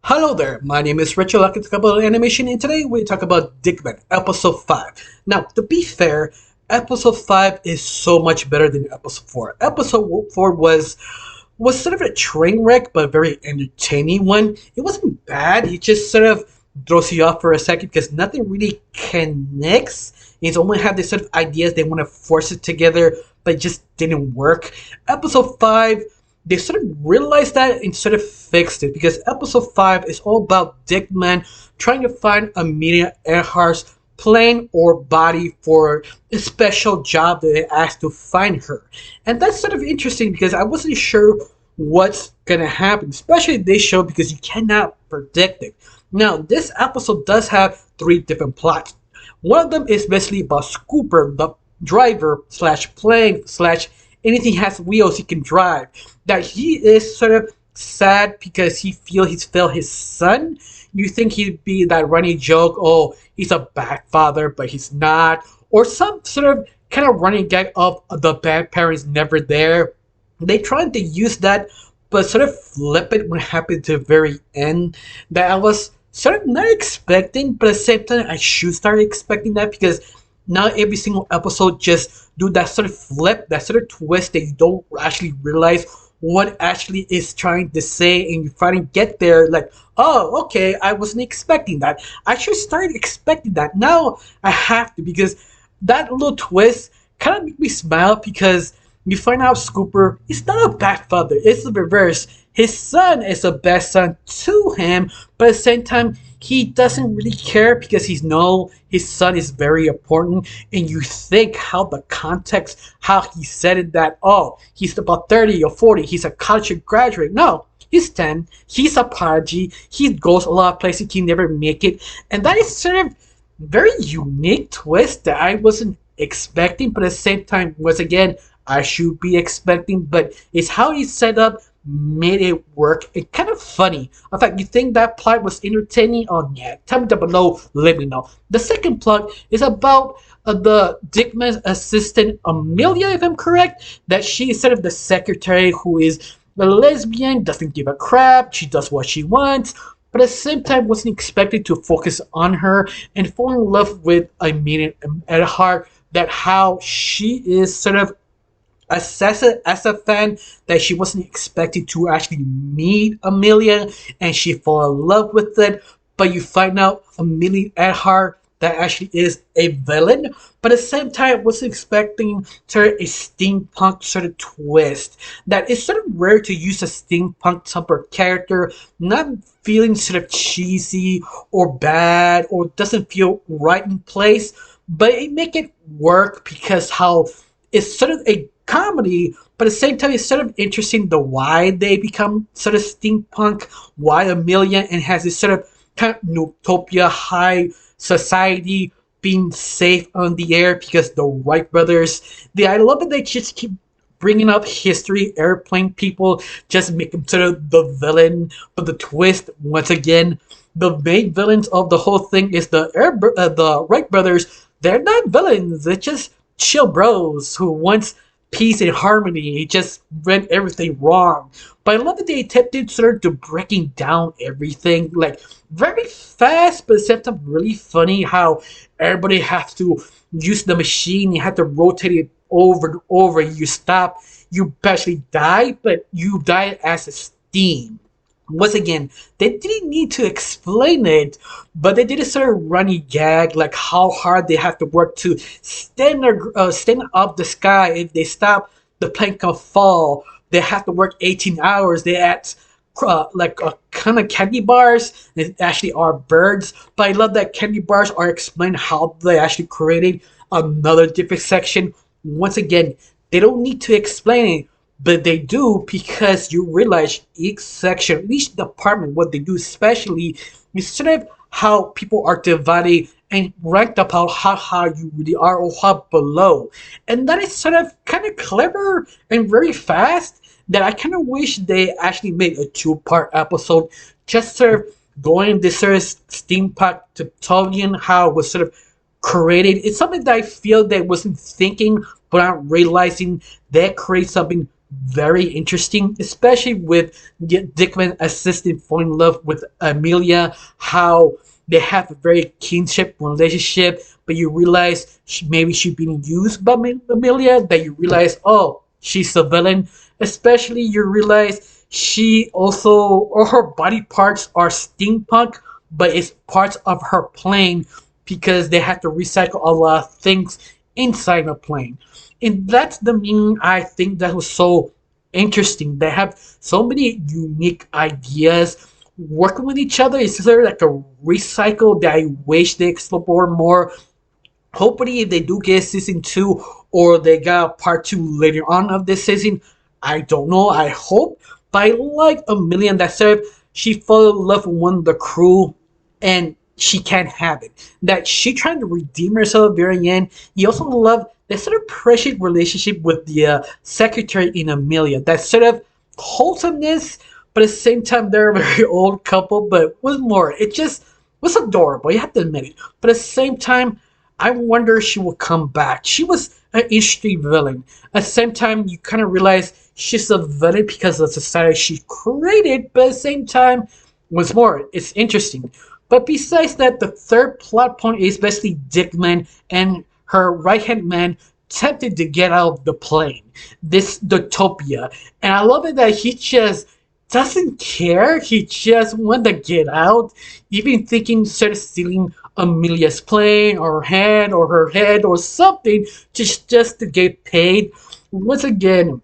Hello there, my name is Rachel. I can talk about animation, and today we talk about Digman, episode 5. Now, to be fair, episode 5 is so much better than episode 4. Episode 4 was sort of a train wreck, but a very entertaining one. It wasn't bad, it just sort of throws you off for a second because nothing really connects. It's only have this sort of ideas they want to force it together, but it just didn't work. Episode 5, they sort of realized that and sort of fixed it because episode 5 is all about Digman trying to find Amelia Earhart's plane or body for a special job that they asked to find her. And that's sort of interesting because I wasn't sure what's gonna happen, especially this show because you cannot predict it. Now, this episode does have three different plots. One of them is basically about Scooper, the driver slash plane slash anything has wheels he can drive. That he is sort of sad because he's failed his son. You think he'd be that running joke, oh, he's a bad father, but he's not. Or some sort of kind of running gag of the bad parents never there. They tried to use that, but sort of flip it when it happened to the very end. That I was sort of not expecting, but at the same time, I should start expecting that because now every single episode just do that sort of flip, that sort of twist that you don't actually realize what actually is trying to say, and you finally get there like, oh, okay, I wasn't expecting that. I should start expecting that. Now I have to because that little twist kind of make me smile because you find out Scooper is not a bad father. It's the reverse. His son is a bad son to him, but at the same time, he doesn't really care because he's know his son is very important. And you think how the context, how he said it that, oh, he's about 30 or 40, he's a college graduate. No, he's 10, he's a prodigy, he goes a lot of places, he never make it. And that is sort of very unique twist that I wasn't expecting, but at the same time, once again, I should be expecting, but it's how he set up made it work. It's kind of funny. In fact, you think that plot was entertaining? Oh yeah, tell me down below, let me know. The second plot is about the Dickman's assistant Amelia, if I'm correct, that she is sort of the secretary who is a lesbian, doesn't give a crap, she does what she wants, but at the same time wasn't expected to focus on her and fall in love with Amelia Earhart, that how she is sort of assess it as a fan that she wasn't expecting to actually meet Amelia and she fall in love with it, but you find out Amelia Earhart that actually is a villain, but at the same time wasn't expecting sort of a steampunk sort of twist. That is sort of rare to use a steampunk type of character, not feeling sort of cheesy or bad or doesn't feel right in place, but it make it work because how it's sort of a comedy, but at the same time, it's sort of interesting the why they become sort of steampunk, why Amelia and has this sort of kind of utopia, high society being safe on the air because the Wright brothers. I love that they just keep bringing up history, airplane people, just make them sort of the villain. But the twist, once again, the main villains of the whole thing is the Wright brothers. They're not villains. They're just chill bros who wants peace and harmony. He just went everything wrong. But I love that they attempted sort of to breaking down everything like very fast, but at the same time really funny how everybody has to use the machine. You have to rotate it over and over. You stop, you actually die, but you die as a steam. Once again, they didn't need to explain it, but they did a sort of runny gag, like how hard they have to work to stand up the sky. If they stop, the plane can fall. They have to work 18 hours. They add like a kind of candy bars. They actually are birds, but I love that candy bars are explained how they actually created another different section. Once again, they don't need to explain it, but they do because you realize each section, each department, what they do especially is sort of how people are divided and ranked about how high you really are or how below. And that is sort of kind of clever and very fast that I kind of wish they actually made a two-part episode just sort of going this sort of steampunk Victorian, how it was sort of created. It's something that I feel they wasn't thinking, but I'm realizing they create something very interesting, especially with Dickman assisting falling in love with Amelia, how they have a very kinship relationship, but you realize maybe she's being used by Amelia, that you realize, oh, she's a villain. Especially you realize she also, or her body parts are steampunk, but it's parts of her plane because they have to recycle a lot of things inside a plane. And that's the meaning I think that was so interesting. They have so many unique ideas working with each other. It's sort of like a recycle that I wish they explore more. Hopefully, if they do get season two or they got part two later on of this season, I don't know. I hope. But I like Amelia that said she fell in love with one of the crew and she can't have it. That she trying to redeem herself at the very end. You also love that sort of precious relationship with the secretary in Amelia. That sort of wholesomeness, but at the same time they're a very old couple, but was more. It just was adorable. You have to admit it. But at the same time, I wonder if she will come back. She was an interesting villain. At the same time, you kind of realize she's a villain because of the society she created, but at the same time, once more, it's interesting. But besides that, the third plot point is basically Digman and her right hand man tempted to get out of the plane, this Dotopia. And I love it that he just doesn't care. He just wanted to get out, even thinking instead of stealing Amelia's plane or her head or something just to get paid. Once again,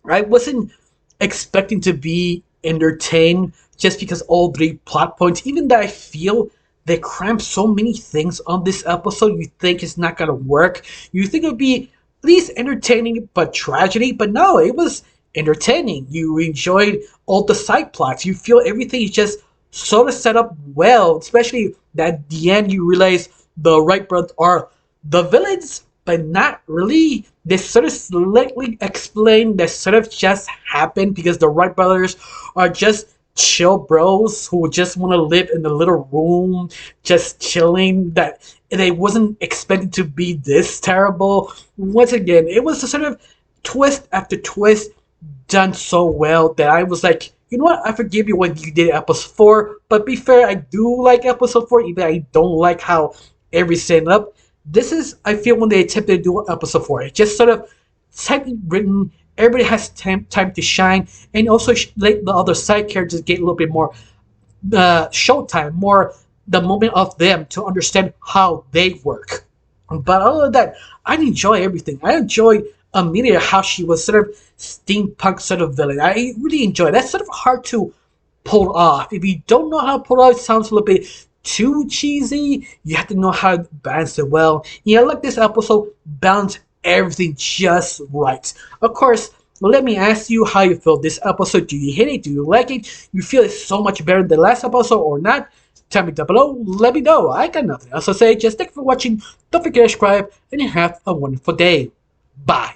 I wasn't expecting to be entertained just because all three plot points, even though I feel they cramp so many things on this episode, you think it's not gonna work. You think it would be at least entertaining but tragedy, but no, it was entertaining. You enjoyed all the side plots. You feel everything is just sort of set up well, especially that at the end you realize the Wright brothers are the villains, but not really. They sort of slightly explain that sort of just happened because the Wright brothers are just chill bros who just want to live in the little room, just chilling. That they wasn't expected to be this terrible. Once again, it was a sort of twist after twist done so well that I was like, you know what? I forgive you when you did episode 4. But be fair, I do like episode 4, even I don't like how everything up. This is, I feel, when they attempted to do episode 4. It just sort of tightly written. Everybody has time to shine, and also let the other side characters get a little bit more showtime, more the moment of them to understand how they work. But other than that, I enjoy everything. I enjoy Amelia, how she was sort of steampunk sort of villain. I really enjoy it. That's sort of hard to pull off. If you don't know how to pull it off, it sounds a little bit too cheesy. You have to know how to balance it well. Yeah, like this episode, balance everything just right. Of course, let me ask you how you feel this episode. Do you hate it? Do you like it? You feel it's so much better than the last episode or not? Tell me down below. Let me know. I got nothing else to say. Just thank you for watching. Don't forget to subscribe and have a wonderful day. Bye.